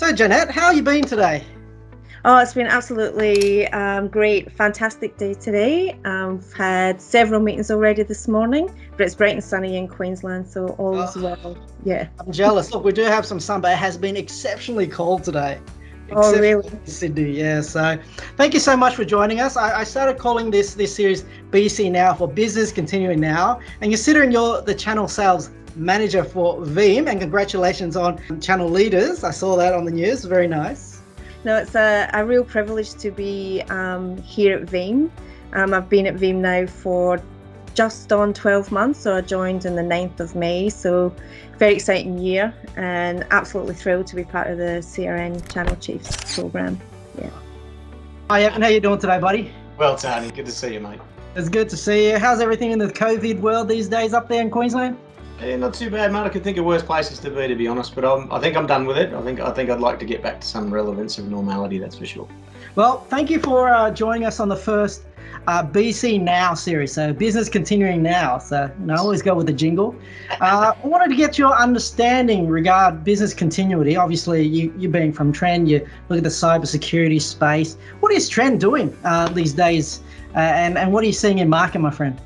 So Jeanette, how you been today? Oh, it's been absolutely great, fantastic day today. I've had several meetings already this morning, but it's bright and sunny in Queensland, so all is well. Yeah. I'm jealous. Look, we do have some sun, but it has been exceptionally cold today. Oh, really? In Sydney, yeah. So thank you so much for joining us. I started calling this series BC Now for Business Continuing Now. And considering you're the channel sales manager for Phim, and congratulations on channel leaders. I saw that on the news. Very nice. No, it's a real privilege to be here at Phim. I've been at Phim now for just on 12 months, so I joined on the 9th of May. So very exciting year and absolutely thrilled to be part of the CRN Channel Chiefs program. Yeah. Hi, Evan, how you doing today, buddy? Well, Tony, good to see you, mate. It's good to see you. How's everything in the COVID world these days up there in Queensland? Yeah, not too bad, mate. I could think of worse places to be honest, but I think I'm done with it. I think I'd like to get back to some relevance of normality, that's for sure. Well, thank you for joining us on the first BC Now series, so Business Continuing Now. So I always go with the jingle. I wanted to get your understanding regarding business continuity. Obviously, you being from Trend, you look at the cybersecurity space. What is Trend doing these days, and what are you seeing in market, my friend?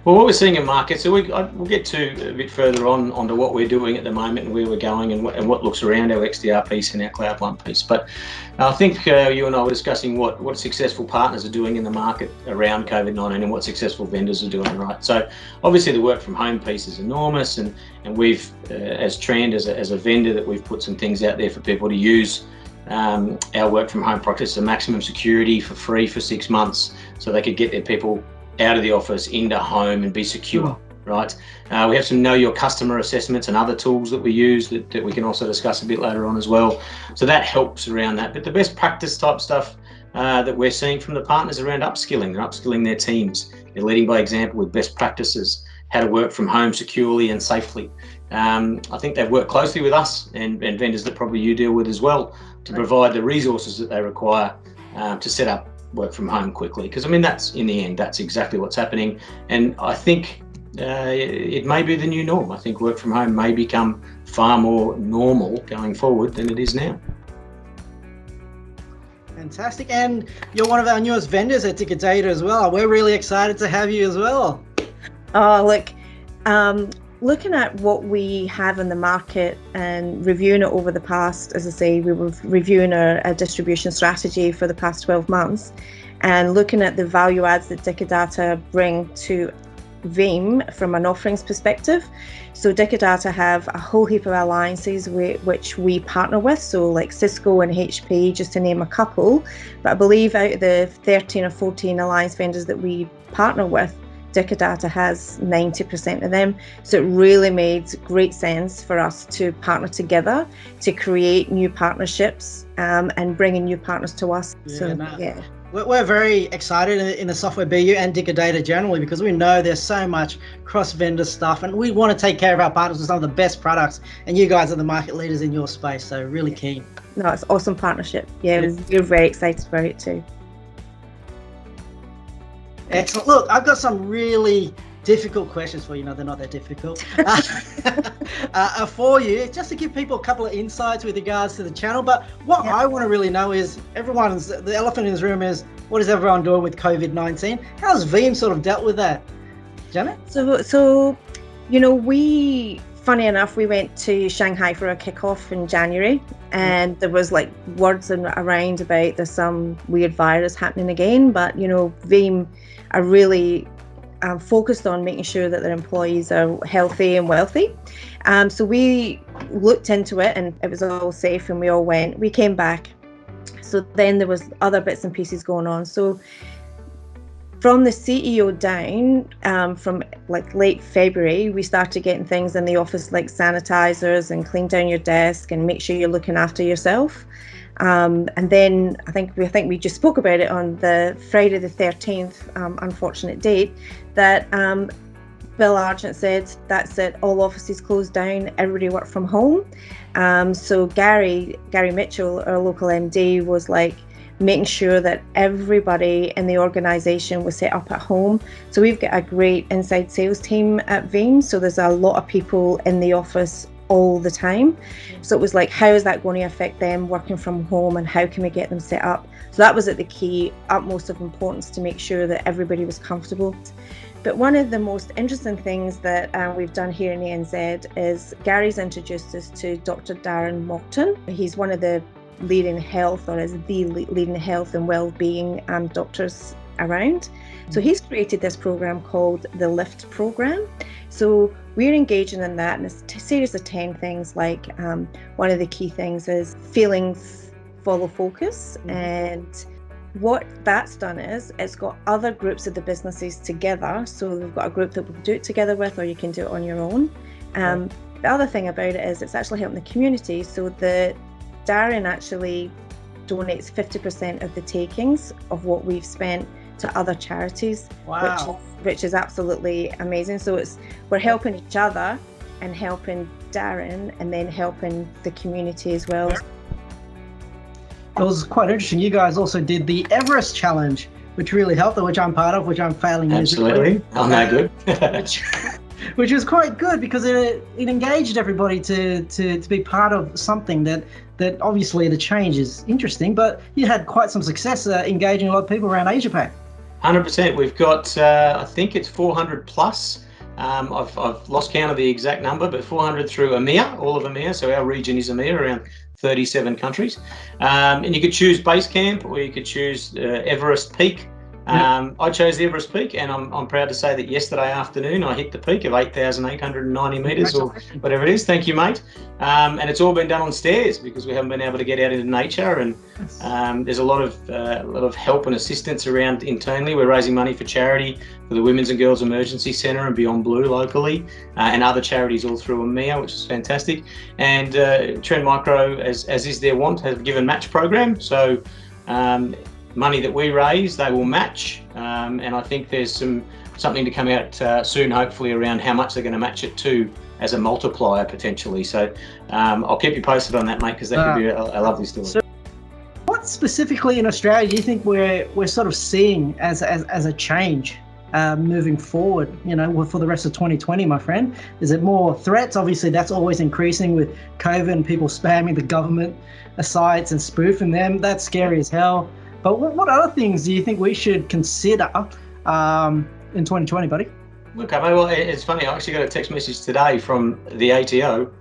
Well, what we're seeing in market, so we'll get to a bit further onto what we're doing at the moment and where we're going and what looks around our XDR piece and our Cloud One piece. But I think you and I were discussing what successful partners are doing in the market around COVID-19 and what successful vendors are doing, right? So obviously the work from home piece is enormous, and we've, as Trend, as a vendor, that we've put some things out there for people to use. Our work from home practice, a maximum security for free for 6 months, so they could get their people out of the office into home and be secure, right? We have some know your customer assessments and other tools that we use that we can also discuss a bit later on as well. So that helps around that. But the best practice type stuff that we're seeing from the partners around upskilling. They're upskilling their teams. They're leading by example with best practices, how to work from home securely and safely. I think they've worked closely with us and vendors that probably you deal with as well to provide the resources that they require to set up work from home quickly, because I mean that's in the end that's exactly what's happening, and I think it may be the new norm. I think work from home may become far more normal going forward than it is now. Fantastic, and you're one of our newest vendors at Zeca Data as well. We're really excited to have you as well. Oh, look, looking at what we have in the market and reviewing it over the past, as I say, we were reviewing our distribution strategy for the past 12 months and looking at the value adds that Zeca Data bring to Phim from an offerings perspective. So Zeca Data have a whole heap of alliances which we partner with, so like Cisco and HP, just to name a couple. But I believe out of the 13 or 14 alliance vendors that we partner with, Zeca Data has 90% of them. So it really made great sense for us to partner together to create new partnerships and bringing new partners to us. We're very excited in the software BU and Zeca Data generally, because we know there's so much cross-vendor stuff and we want to take care of our partners with some of the best products, and you guys are the market leaders in your space, so really keen. No, it's awesome partnership. Yeah, we're very excited about it too. Excellent. Look, I've got some really difficult questions for you. No, they're not that difficult. For you, just to give people a couple of insights with regards to the channel. But what I want to really know is the elephant in this room is, what is everyone doing with COVID-19? How's Phim sort of dealt with that? Janet? So, funny enough, we went to Shanghai for a kickoff in January, and there was like words around about there's some weird virus happening again. But Phim are really focused on making sure that their employees are healthy and wealthy. So we looked into it, and it was all safe, and we all went. We came back. So then there was other bits and pieces going on. So from the CEO down, from like late February, we started getting things in the office like sanitizers and clean down your desk and make sure you're looking after yourself. And then I think we just spoke about it on the Friday the 13th, unfortunate date, that Bill Argent said, that's it, all offices closed down, everybody work from home. So Gary Mitchell, our local MD, was like making sure that everybody in the organisation was set up at home. So we've got a great inside sales team at Phim. So there's a lot of people in the office all the time. So it was like, how is that going to affect them working from home, and how can we get them set up? So that was at the key, utmost of importance, to make sure that everybody was comfortable. But one of the most interesting things that we've done here in ANZ is Gary's introduced us to Dr. Darren Moulton. He's one of the leading health, or is the leading health and well-being doctors around. So he's created this program called the LIFT program. So we're engaging in that, and it's a series of 10 things. Like one of the key things is feelings follow focus, and what that's done is it's got other groups of the businesses together. So we've got a group that we'll do it together with, or you can do it on your own. The other thing about it is it's actually helping the community. So Darren actually donates 50% of the takings of what we've spent to other charities. Wow. which is absolutely amazing. So we're helping each other and helping Darren, and then helping the community as well. It was quite interesting. You guys also did the Everest challenge, which really helped, which I'm part of, which I'm failing. Absolutely. I'm no good. which was quite good, because it engaged everybody to be part of something that obviously the change is interesting, but you had quite some success engaging a lot of people around Asia Pac. 100%. We've got, I think it's 400 plus. I've lost count of the exact number, but 400 through EMEA, all of EMEA. So our region is EMEA, around 37 countries. And you could choose base camp, or you could choose Everest peak. I chose the Everest peak, and I'm proud to say that yesterday afternoon I hit the peak of 8,890 metres, or whatever it is. Thank you, mate. And it's all been done on stairs, because we haven't been able to get out into nature, and there's a lot of help and assistance around internally. We're raising money for charity, for the Women's and Girls Emergency Centre and Beyond Blue locally, and other charities all through EMEA, which is fantastic. And Trend Micro, as is their want, have given match program. So money that we raise, they will match, and I think there's something to come out soon, hopefully, around how much they're going to match it to as a multiplier potentially. So I'll keep you posted on that, mate, because that could be a lovely story. So what specifically in Australia do you think we're sort of seeing as a change moving forward, for the rest of 2020, my friend? Is it more threats? Obviously, that's always increasing with COVID and people spamming the government sites and spoofing them. That's scary as hell. But what other things do you think we should consider in 2020, buddy? Look, well, it's funny. I actually got a text message today from the ATO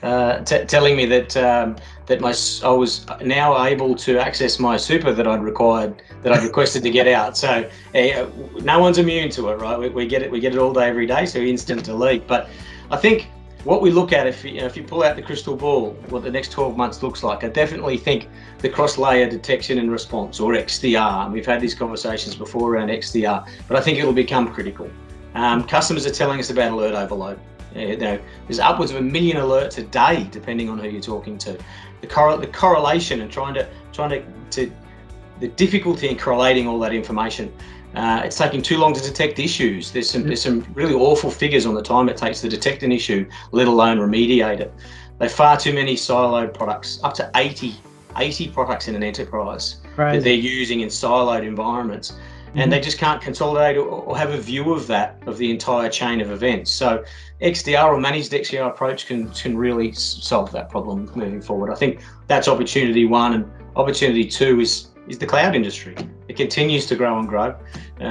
telling me that I was now able to access my super that I'd requested to get out. So no one's immune to it, right? We get it all day, every day. So instant delete. But I think what we look at, if you pull out the crystal ball, what the next 12 months looks like, I definitely think the cross-layer detection and response, or XDR, and we've had these conversations before around XDR, but I think it'll become critical. Customers are telling us about alert overload. There's upwards of 1 million alerts a day, depending on who you're talking to. The correlation and trying to the difficulty in correlating all that information. It's taking too long to detect issues. There's some really awful figures on the time it takes to detect an issue, let alone remediate it. There are far too many siloed products, up to 80 products in an enterprise that they're using in siloed environments. And they just can't consolidate or have a view of the entire chain of events. So XDR, or managed XDR approach, can really solve that problem moving forward. I think that's opportunity one, and opportunity two is the cloud industry. It continues to grow and grow.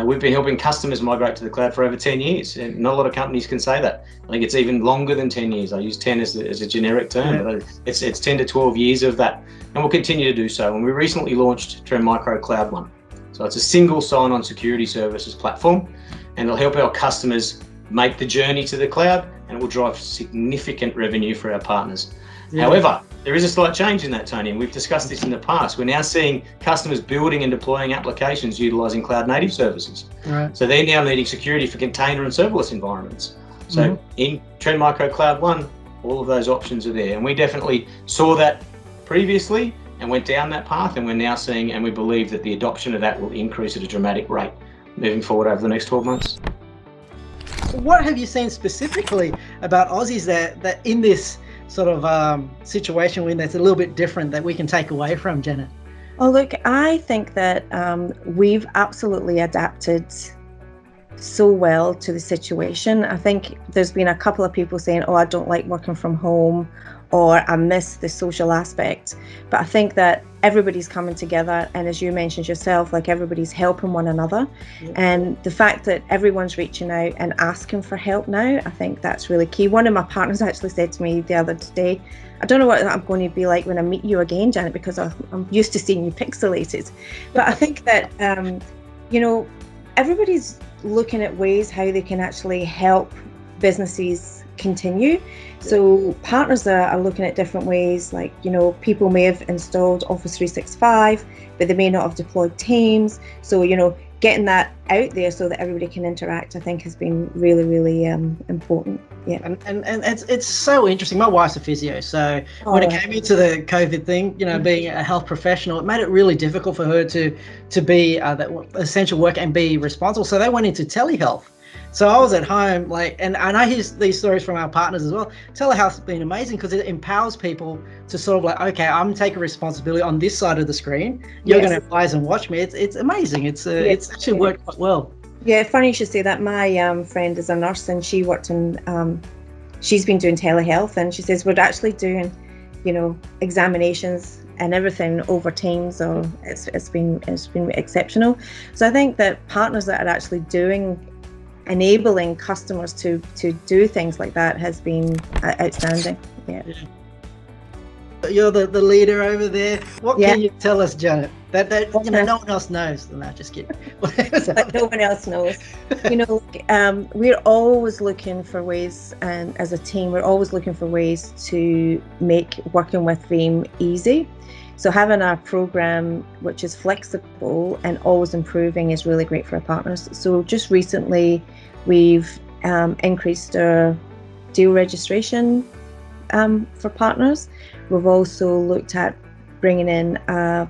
We've been helping customers migrate to the cloud for over 10 years, and not a lot of companies can say that. I think it's even longer than 10 years. I use 10 as a generic term, but it's 10 to 12 years of that, and we'll continue to do so. And we recently launched Trend Micro Cloud One. So it's a single sign-on security services platform, and it'll help our customers make the journey to the cloud, and it will drive significant revenue for our partners. However, there is a slight change in that, Tony, and we've discussed this in the past. We're now seeing customers building and deploying applications utilizing cloud native services. So they're now needing security for container and serverless environments. So in Trend Micro Cloud One, all of those options are there. And we definitely saw that previously and went down that path, and we're now seeing, and we believe that the adoption of that will increase at a dramatic rate moving forward over the next 12 months. What have you seen specifically about Ozzies that in this sort of situation when that's a little bit different that we can take away from, Janet? Oh, look, I think that we've absolutely adapted so well to the situation. I think there's been a couple of people saying, oh, I don't like working from home, or I miss the social aspect. But I think that everybody's coming together, and as you mentioned yourself, like everybody's helping one another. Yeah. And the fact that everyone's reaching out and asking for help now, I think that's really key. One of my partners actually said to me the other day, I don't know what I'm going to be like when I meet you again, Janet, because I'm used to seeing you pixelated. But I think that, everybody's looking at ways how they can actually help businesses continue. So partners are looking at different ways, like, people may have installed Office 365, but they may not have deployed Teams. So, getting that out there so that everybody can interact, I think has been really, really important. Yeah. And it's so interesting. My wife's a physio, so when it came into the COVID thing, being a health professional, it made it really difficult for her to be that essential work and be responsible. So they went into telehealth. So I was at home, and I hear these stories from our partners as well. Telehealth has been amazing because it empowers people to sort of okay, I'm taking responsibility on this side of the screen. You're going to advise and watch me. It's amazing. It's actually worked quite well. Yeah, funny you should say that. My friend is a nurse, and she worked in. She's been doing telehealth, and she says we're actually doing, examinations and everything over Teams, or it's been exceptional. So I think that partners that are actually enabling customers to do things like that has been outstanding. Yeah. You're the leader over there. What can you tell us, Janet? That no one else knows. No, just kidding. But no one else knows. We're always looking for ways, and as a team, we're always looking for ways to make working with Phim easy. So having a program which is flexible and always improving is really great for our partners. So just recently, we've increased our deal registration for partners. We've also looked at bringing in a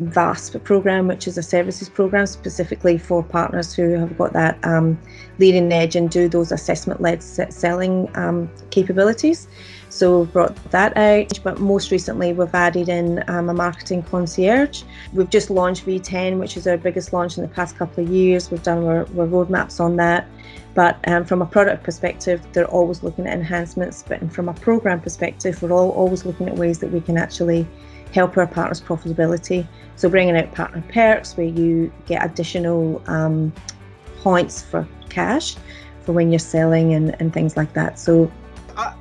VASP program, which is a services program specifically for partners who have got that leading edge and do those assessment-led selling capabilities. So we've brought that out, but most recently we've added in a marketing concierge. We've just launched V10, which is our biggest launch in the past couple of years. We've done our roadmaps on that. But from a product perspective, they're always looking at enhancements. But from a program perspective, we're always looking at ways that we can actually help our partners' profitability. So bringing out partner perks where you get additional points for cash for when you're selling and things like that. So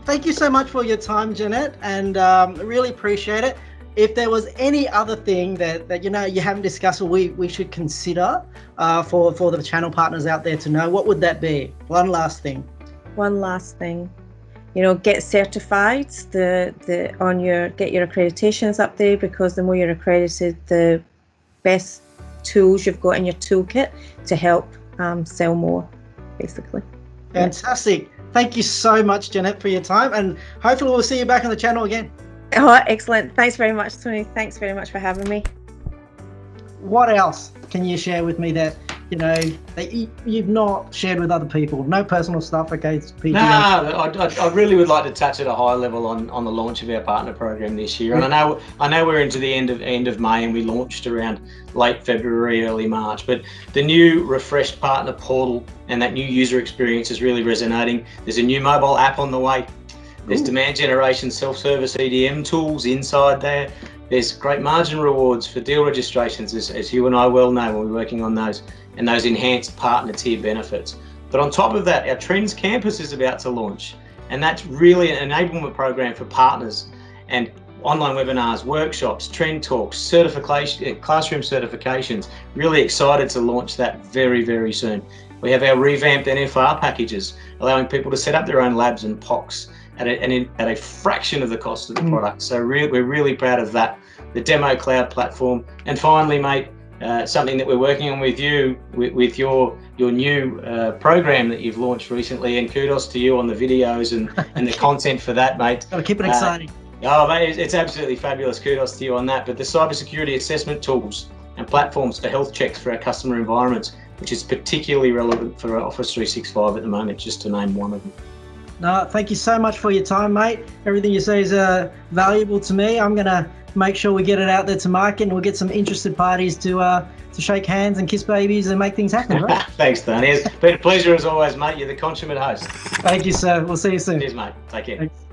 thank you so much for your time, Jeanette, and really appreciate it. If there was any other thing that you haven't discussed or we should consider for the channel partners out there to know, what would that be? One last thing. Get certified. Get your accreditations up there, because the more you're accredited, the best tools you've got in your toolkit to help sell more, basically. Fantastic. Thank you so much, Jeanette, for your time, and hopefully we'll see you back on the channel again. Oh, excellent. Thanks very much, Tony. Thanks very much for having me. What else can you share with me that you've not shared with other people? No personal stuff, okay? No, I really would like to touch at a high level on the launch of our partner program this year. And I know we're into the end of May, and we launched around late February, early March. But the new refreshed partner portal and that new user experience is really resonating. There's a new mobile app on the way. There's demand generation self-service EDM tools inside there. There's great margin rewards for deal registrations, as you and I well know when we're working on those, and those enhanced partner tier benefits. But on top of that, our Trends Campus is about to launch, and that's really an enablement program for partners, and online webinars, workshops, trend talks, classroom certifications. Really excited to launch that very, very soon. We have our revamped NFR packages, allowing people to set up their own labs and POCs at a fraction of the cost of the product. So we're really proud of that. The demo cloud platform, and finally, mate, something that we're working on with you, with your new program that you've launched recently, and kudos to you on the videos and the content for that, mate. Gotta keep it exciting. Oh, mate, it's absolutely fabulous. Kudos to you on that. But the cybersecurity assessment tools and platforms for health checks for our customer environments, which is particularly relevant for Office 365 at the moment, just to name one of them. No, thank you so much for your time, mate. Everything you say is valuable to me. I'm going to make sure we get it out there to market, and we'll get some interested parties to to shake hands and kiss babies and make things happen, right? Thanks, Dan. It's been a pleasure as always, mate. You're the consummate host. Thank you, sir. We'll see you soon. Cheers, mate. Take care. Thanks.